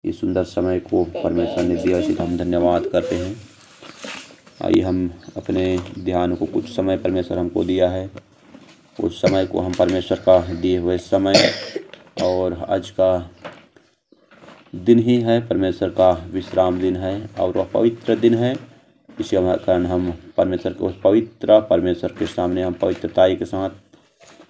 इस सुंदर समय को परमेश्वर ने दिया, इसी का हम धन्यवाद करते हैं। आइए हम अपने ध्यान को, कुछ समय परमेश्वर हमको दिया है, उस समय को हम परमेश्वर का दिए हुए समय, और आज का दिन ही है परमेश्वर का विश्राम दिन है और वह पवित्र दिन है। इसी कारण हम परमेश्वर को पवित्र परमेश्वर के सामने हम पवित्रताई के साथ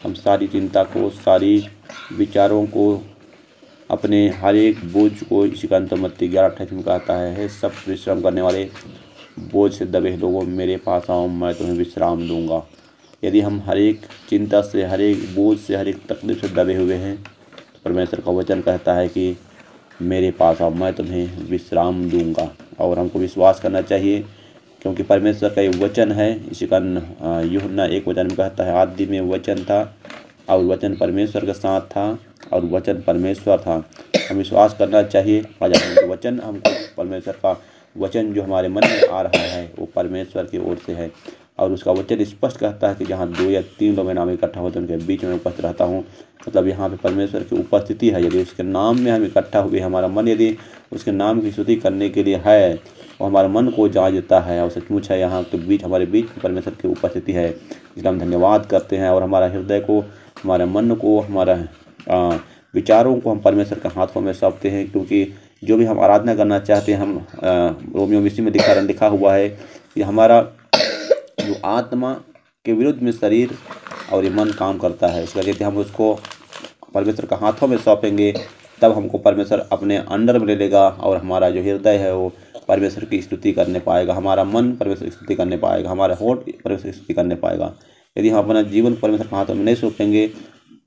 हम सारी चिंता को, सारी विचारों को, अपने हर एक बोझ को, इसी का मत्ती 11:28 में कहता है, सब परिश्रम करने वाले बोझ से दबे लोगों मेरे पास आओ, मैं तुम्हें विश्राम दूंगा। यदि हम हर एक चिंता से, हर एक बोझ से, हर एक तकलीफ से दबे हुए हैं, तो परमेश्वर का वचन कहता है कि मेरे पास आओ, मैं तुम्हें विश्राम दूंगा। और हमको विश्वास करना चाहिए, क्योंकि परमेश्वर का एक वचन है। इसी कारण यूहन्ना 1:1 में कहता है, आदि में वचन था और वचन परमेश्वर के साथ था और वचन परमेश्वर था। हम विश्वास करना चाहिए, आज वचन हमको, परमेश्वर का वचन जो हमारे मन में आ रहा है वो परमेश्वर की ओर से है। और उसका वचन स्पष्ट कहता है कि जहाँ 2 या 3 लोग नाम इकट्ठा होते हैं उनके बीच में उपस्थित रहता हूँ। मतलब यहाँ पे परमेश्वर की उपस्थिति है। यदि उसके नाम में हम इकट्ठा हुए, हमारा मन यदि उसके नाम की स्तुति करने के लिए है, वो हमारे मन को जान देता है और सचमुच है यहाँ के बीच, हमारे बीच में परमेश्वर की उपस्थिति है। इसलिए हम धन्यवाद करते हैं और हमारा हृदय को, हमारे मन को, हमारा विचारों को हम परमेश्वर के हाथों में सौंपते हैं। क्योंकि जो भी हम आराधना करना चाहते हैं, हम रोमियो मिस्री में लिखा हुआ है कि हमारा जो आत्मा के विरुद्ध में शरीर और ये मन काम करता है। इसलिए यदि हम उसको परमेश्वर के हाथों में सौंपेंगे, तब हमको परमेश्वर अपने अंडर में ले लेगा और हमारा जो हृदय है वो परमेश्वर की स्तुति करने पाएगा, हमारा मन परमेश्वर की स्तुति करने पाएगा, हमारा होठ परमेश्वर की स्तुति करने पाएगा। यदि हम अपना जीवन परमेश्वर के हाथों में नहीं सौंपेंगे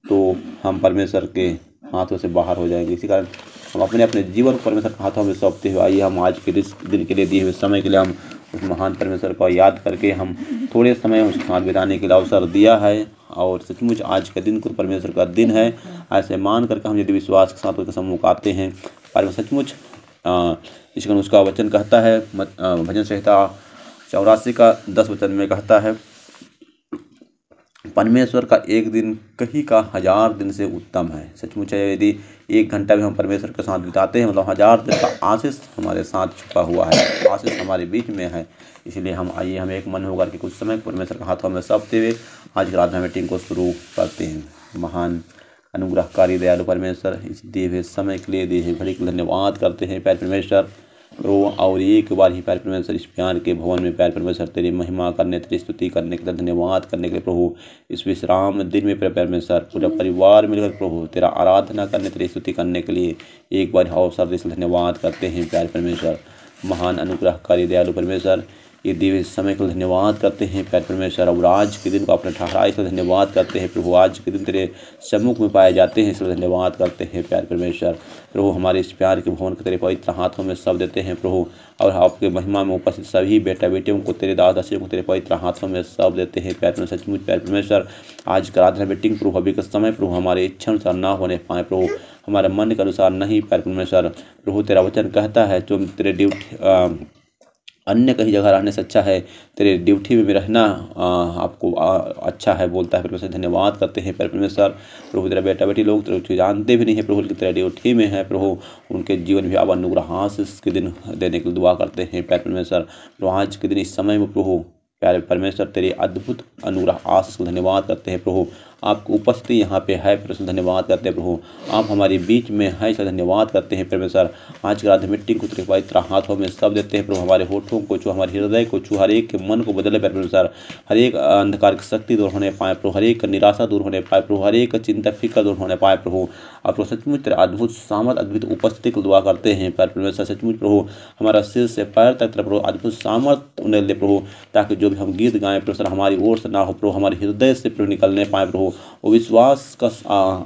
तो हम परमेश्वर के हाथों से बाहर हो जाएंगे। इसी कारण हम अपने अपने जीवन को परमेश्वर के हाथों में सौंपते हुए, आइए हम आज के दिन के लिए दिए हुए समय के लिए हम उस महान परमेश्वर को याद करके हम थोड़े समय उसके साथ बिताने के लिए अवसर दिया है। और सचमुच आज के दिन को परमेश्वर का दिन है, ऐसे मान करके हम यदि विश्वास के साथ उसके सम्मुख आते हैं, परमेश्वर सचमुच इस कारण उसका वचन कहता है, भजन संहिता 84:10 में कहता है, परमेश्वर का एक दिन कहीं का 1000 दिन से उत्तम है। सचमुच है, यदि 1 घंटा भी हम परमेश्वर के साथ बिताते हैं, मतलब 1000 दिन का आशीष हमारे साथ छुपा हुआ है, आशीष हमारे बीच में है। इसलिए हम एक मन होकर के कुछ समय परमेश्वर के हाथों में सौंपते हुए आज की आराधना मीटिंग को शुरू करते हैं। महान अनुग्रहकारी दयालु परमेश्वर, इस दिए हुए समय के लिए, दिए हुए घड़ी के धन्यवाद करते हैं प्यारे परमेश्वर प्रभु। और एक बार ही प्यारे परमेश्वर इस प्यार के भवन में प्यारे परमेश्वर तेरी महिमा करने, तेरी स्तुति करने के लिए, धन्यवाद करने के लिए प्रभु, इस विश्राम दिन में प्यारे परमेश्वर पूरा परिवार मिलकर प्रभु तेरा आराधना करने, तेरी स्तुति करने के लिए एक बार अवसर देने के लिए धन्यवाद करते हैं प्यारे परमेश्वर। महान अनुग्रहकारी दयालु परमेश्वर, ये दिव्य समय को धन्यवाद करते हैं प्यारे परमेश्वर। और आज के दिन को अपने ठहराए से धन्यवाद करते हैं प्रभु, आज के दिन तेरे सम्मुख में पाए जाते हैं, इसलिए धन्यवाद करते हैं प्यारे परमेश्वर। प्रभु हमारे इस प्यार के भवन को तेरे पवित्र हाथों में सब देते हैं प्रभु, और आपके महिमा में उपस्थित सभी बेटा बेटियों को, तेरे दास दासियों को तेरे पवित्र हाथों में सब देते हैं प्यारे परमेश्वर। सचमुच प्यारे परमेश्वर, आज का आराधना मीटिंग प्रभु अभी के समय प्रभु हमारे इच्छा अनुसार ना होने पाए प्रभु, हमारे मन के अनुसार नहीं प्यारे परमेश्वर। प्रभु तेरा वचन कहता है, तुम तेरे ड्यूटी अन्य कहीं जगह रहने से अच्छा है तेरे ड्यूटी में रहना आपको अच्छा है, बोलता है परमेश्वर। धन्यवाद करते हैं प्यारे परमेश्वर। प्रभु तेरा बेटा बेटी लोग तेरे जानते भी नहीं है प्रभु, तेरा ड्यूटी में है प्रभु, उनके जीवन भी अब अनुग्रह आशीष के दिन देने के लिए दुआ करते हैं प्यारे परमेश्वर। प्रभु आज के दिन इस समय में प्रभु प्यारे परमेश्वर तेरी अद्भुत अनुग्रह आशीष को धन्यवाद करते हैं प्रभु, आपकी उपस्थिति यहाँ पे है परमेश्वर। धन्यवाद करते हैं प्रभु, आप हमारे बीच में है, इसलिए धन्यवाद करते हैं परमेश्वर। आज की आराधना मीटिंग को तेरे पवित्र हाथों में सब देते हैं प्रभु, हमारे होठों को छू, हमारे हृदय को छू, हर एक के मन को बदले परमेश्वर, हर एक अंधकार की शक्ति दूर होने पाए प्रभु, हर एक निराशा दूर होने पाए प्रभु, हर एक चिंता फिक्र दूर होने पाए प्रभु। और प्रभु सचमुच तेरे अद्भुत सामर्थ अद्भुत उपस्थिति को दुआ करते हैं प्यारे परमेश्वर। सचमुच प्रभु हमारा सिर से पैर तक प्रभु अद्भुत सामर्थ उन्हें ले प्रभु, ताकि जो भी हम गीत गाएं परमेश्वर हमारी ओर से ना हो प्रभु, हमारे हृदय से प्रभु निकलने पाए प्रभु, वो विश्वास का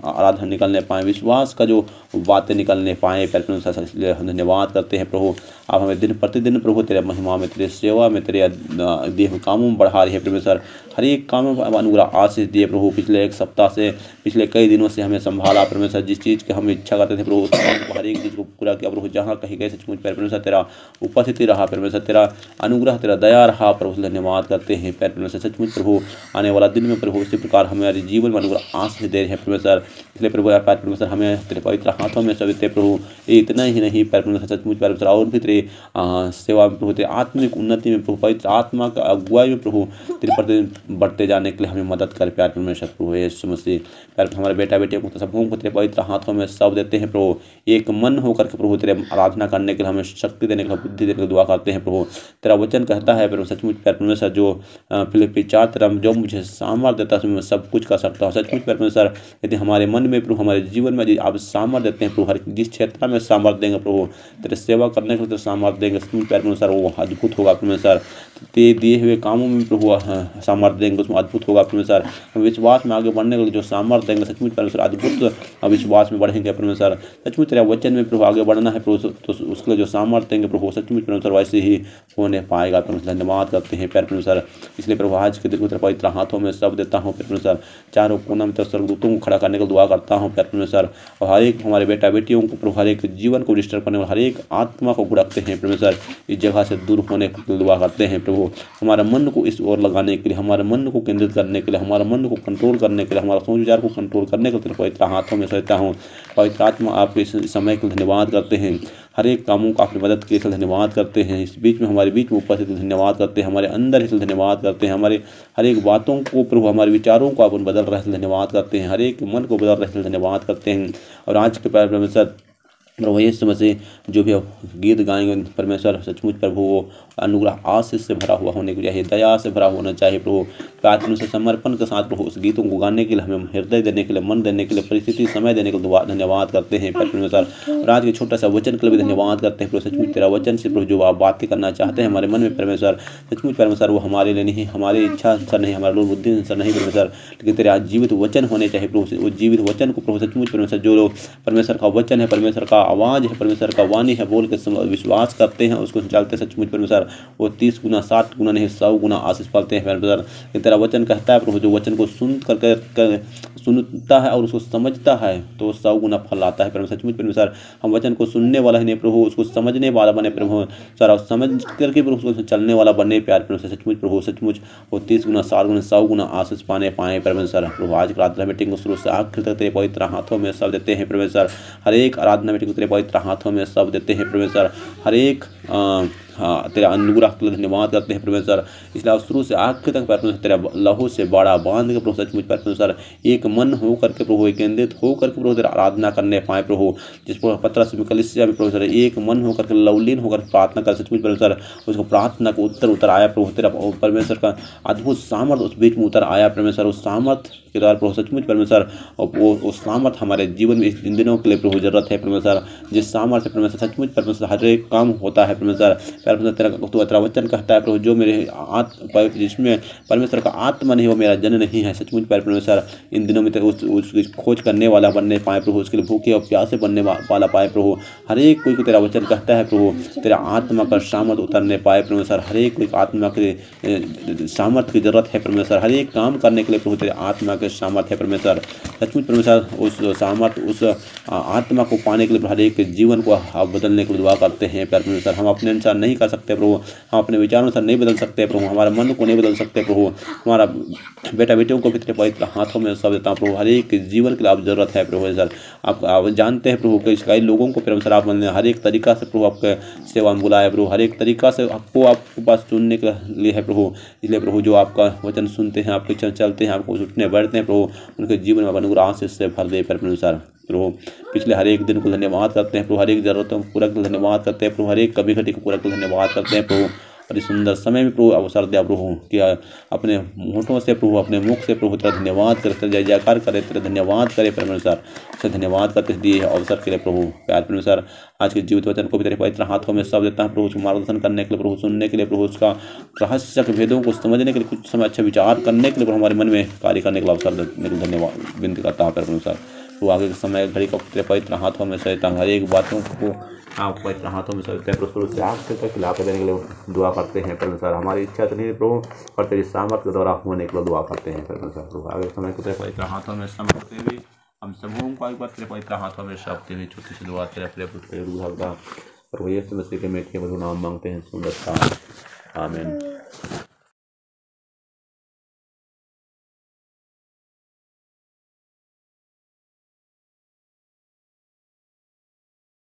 आराधना निकलने पाए, विश्वास का जो बातें निकलने पाए प्यारे परमेश्वर। इसलिए हम धन्यवाद करते हैं प्रभु, आप हमें दिन प्रतिदिन प्रभु तेरे महिमा में, तेरे सेवा में, तेरे दिए हुए कामों में बढ़ा रही है परमेश्वर। हर एक काम में अनुग्रह आशीष दिए प्रभु। पिछले 1 सप्ताह से, पिछले कई दिनों से हमें संभाला परमेश्वर, जिस चीज़ की हम इच्छा करते थे प्रभु उस हर एक चीज़ को पूरा किया प्रभु। जहाँ कहीं गए सचमुच प्यारे परमेश्वर तेरा उपस्थिति रहा परमेश्वर, तेरा अनुग्रह तेरा दया रहा प्रभु। धन्यवाद करते हैं प्यारे परमेश्वर। सचमुच प्रभु आने वाला दिन में प्रभु इसी प्रकार हमारे जीवन में अनुग्रह आशीष दे रहे हैं परमेश्वर। इसलिए प्रभु यार परमेश्वर हमें तेरे पवित्र हाथों में सब देते प्रभु। इतना ही नहीं परमेश्वर सचमुच परमेश्वर और भी तेरे सेवा में प्रभु, तेरे आत्मिक उन्नति में प्रभु, पवित्र आत्मा का अगुवाई में प्रभु तेरे प्रति बढ़ते जाने के लिए हमें मदद कर प्यार परमेश्वर प्रभु यीशु मसीह। प्यार हमारे बेटा बेटियों को सबों को तेरे पवित्र हाथों में सब देते हैं प्रभु। एक मन होकर के प्रभु तेरे आराधना करने के लिए हमें शक्ति देने के लिए, बुद्धि देने के लिए दुआ करते हैं प्रभु। तेरा वचन कहता है प्रभु सचमुच प्यार परमेश्वर जो फिलिप्पी 4 जो मुझे सामर्थ देता है मैं सब कुछ कर सकता हूँ। सचमुच परमेश्वर यदि हमारे मन में प्रभु, हमारे जीवन में यदि आप सामर्थ देते हैं प्रभु, हर जिस क्षेत्र में सामर्थ देंगे प्रभु, तेरे सेवा करने के लिए सामर्थ देंगे सचमुच परमेश्वर, वो अद्भुत होगा परमेश्वर। ते दिए हुए कामों में प्रभु सामर्थ देंगे उसमें अद्भुत होगा परमेश्वर। हम विश्वास में आगे बढ़ने के लिए जो सामर्थ देंगे सचमुच परमेश्वर, अद्भुत विश्वास में बढ़ेंगे परमेश्वर। सचमुच तेरा वचन में प्रभु आगे बढ़ना है प्रभु, तो उसके लिए जो सामर्थ देंगे प्रभु सचमुच परमेश्वर वैसे ही होने पाएगा परमेश्वर। धन्यवाद करते हैं प्यार परमेश्वर। इसलिए प्रभु आज के दिन को तेरे पवित्र हाथों में सब देता हूँ प्यार परमेश्वर। चारों कोना में तेरे स्वर्गदूतों को खड़ा करने को दुआ करता हूँ प्यार परमेश्वर। और हर एक हमारे बेटा बेटियों को प्रभु, हर एक जीवन को डिस्टर्ब करने वाले हर एक आत्मा को गुड़कते हैं परमेश्वर, इस जगह से दूर होने को दुआ करते हैं प्रभु। हमारे मन को इस ओर लगाने के लिए, हमारे मन को केंद्रित करने के लिए, हमारे मन को कंट्रोल करने के लिए, हमारा सोच विचार को कंट्रोल करने के लिए तेरे पवित्र हाथों में सजता हूँ। पवित्र आत्मा आपके इस समय के लिए धन्यवाद करते हैं। हर एक कामों को आपने मदद के लिए धन्यवाद करते हैं। इस बीच में हमारे बीच में उपस्थित धन्यवाद करते हैं। हमारे अंदर इसलिए धन्यवाद करते हैं। हमारे हर एक बातों को प्रभु, हमारे विचारों को आप बदल रहे धन्यवाद करते हैं। हर एक मन को बदल रहे धन्यवाद करते हैं। और आज के प्यारे परमेश्वर प्रभु यीशु मसीह जो भी गीत गाएंगे परमेश्वर सचमुच प्रभु वो अनुग्रह आशीष से भरा हुआ होने को चाहिए, दया से भरा होना चाहिए प्रभु। प्रार्थना से समर्पण के साथ प्रभु उस गीतों को गाने के लिए, हमें हृदय देने के लिए, मन देने के लिए, परिस्थिति समय देने के लिए धन्यवाद करते हैं परमेश्वर। और आज के छोटा सा वचन के लिए भी धन्यवाद करते हैं प्रभु। सचमुच तेरा वचन से प्रभु जो आप बातें करना चाहते हैं हमारे मन में परमेश्वर, सचमुच परमेश्वर वो हमारे लिए नहीं, हमारी इच्छा अनुसार नहीं, हमारे लोग बुद्धि अनुसार नहीं परमेश्वर, लेकिन तेरे आज जीवित वचन होने चाहिए प्रभु। उस जीवित वचन को प्रभु सचमुच परमेश्वर, जो लोग परमेश्वर का वचन है, परमेश्वर का आवाज़ है, परमेश्वर का वाणी है बोल के विश्वास करते हैं, उसको चलते सचमुच परमेश्वर वो 30 गुना 60 गुना नहीं 100 गुना आशीष पाते हैं परमेश्वर। तेरा वचन कहता है प्रभु जो वचन को सुनता है और उसको समझता है तो 100 गुना फल आता है परमेश्वर। सचमुच परमेश्वर हम वचन को सुनने वाला ही नहीं प्रभु, उसको समझने वाला बने प्रभु सर, और समझ करके प्रभु उसको चलने वाला बने प्यार परमेश्वर। सचमुच प्रभु सचमुच वो 30 गुना 60 गुना 100 गुना आशीष पाए परमेश्वर। प्रभु आज की आराधना मीटिंग को शुरू से आखिर तक तेरे पवित्र हाथों में सब देते हैं परमेश्वर। हर एक आराधना मीटिंग को तेरे पवित्र हाथों में सब देते हैं परमेश्वर। हर एक तेरा अनुग्रह के लिए धन्यवाद करते हैं परमेश्वर। इसलिए शुरू से आखिर तक परमेश्वर तेरा लहू से बाड़ा बांध के प्रभु सचमुच परमेश्वर एक मन हो करके प्रभु, एक केंद्रित हो करके प्रभु तेरा आराधना करने पाए प्रभु। जिस पत्रस में कलीसिया में परमेश्वर एक मन होकर के लवलीन होकर प्रार्थना कर सचमुच परमेश्वर, उसको प्रार्थना को उत्तर आया प्रभु। तेरा परमेश्वर का अद्भुत सामर्थ उस बीच में उतर आया परमेश्वर। उस सामर्थ के द्वारा प्रभु सचमुच परमेश्वर वो सामर्थ हमारे जीवन में इन दिनों के लिए प्रभु जरूरत है परमेश्वर। जिस सामर्थ परमेश्वर सचमुच परमेश्वर हर एक काम होता है परमेश्वर। तेरा वचन कहता है प्रभु जो मेरे जिसमें परमेश्वर का आत्मा नहीं वो मेरा जन नहीं है। सचमुच परमेश्वर इन दिनों में उसकी खोज करने वाला बनने पाए प्रभु, उसके लिए भूखे और प्यासे बनने वाला पाए प्रभु। हर एक कोई को तेरा वचन कहता है प्रभु तेरा आत्मा का सामर्थ उतरने पाए परमेश्वर। हर एक कोई आत्मा के सामर्थ की जरूरत है परमेश्वर। हर एक काम करने के लिए प्रभु तेरे आत्मा के सामर्थ है परमेश्वर। सचमुच परमेश्वर उस सामर्थ उस आत्मा को पाने के लिए हर एक जीवन को बदलने के लिए दुआ करते हैं परमेश्वर। हम अपने अनुसार नहीं कर सकते प्रभु, हम अपने विचारों से नहीं बदल सकते प्रभु, हमारे मन को नहीं बदल सकते प्रभु। हमारा बेटा बेटियों को भी तेरे पवित्र हाथों में सब देता हूं प्रभु। हर एक जीवन के लिए आप जरूरत है प्रभु सर। आप जानते हैं प्रभु कई लोगों को परमेश्वर आप हर एक तरीका से प्रभु आपके सेवा में बुलाया प्रभु, हर एक तरीका से आपको आपके पास चुनने के लिए है प्रभु। इसलिए प्रभु जो आपका वचन सुनते हैं, आपके चलते हैं, आपको उठने बैठते हैं प्रभु, उनके जीवन में अनुग्रह आशीष से भर दे परमेश्वर। प्रभु पिछले हर एक दिन को धन्यवाद करते हैं प्रभु, हर एक जरूरतों को पूरा धन्यवाद करते हैं प्रभु, हर एक कभी घटी को पूरा धन्यवाद करते हैं प्रभु। और इस सुंदर समय में प्रभु अवसर दिया प्रभु कि अपने होठों से प्रभु, अपने मुख से प्रभु तेरा धन्यवाद करे, जय जयकार करे, तेरा धन्यवाद करे परमेश्वर। से धन्यवाद करते दिए अवसर के लिए प्रभु प्यार परमेश्वर। आज के जीवित वचन को भी तेरे पवित्र हाथों में सब देता है प्रभु, उसको मार्गदर्शन करने के लिए प्रभु, सुनने के लिए प्रभु, उसका रहस्य के भेदों को समझने के लिए, कुछ समय अच्छा विचार करने के लिए प्रभु, हमारे मन में कार्य करने के लिए अवसर देने के लिए धन्यवाद विनती करता है परमेश्वर। तो आगे के समय घड़ी का तेरे पवित्र हाथों में सहित हर एक बातों को आप पवित्र हाथों में सहित प्रभु से आप तक खिला के देने के लिए दुआ करते हैं परमेश्वर। हमारी इच्छा तो नहीं प्रभु, पर तेरी सामर्थ के द्वारा होने के लिए दुआ करते हैं परमेश्वर। प्रभु आगे समय को तेरे पवित्र हाथों में समर्पते हुए हम सबों को एक बार तेरे पवित्र हाथों में सौंपते हुए छोटी सी दुआ तेरे अपने पुत्र रूह का प्रभु यीशु मसीह के मीठे मधुर नाम मांगते हैं सुंदर सा आमीन।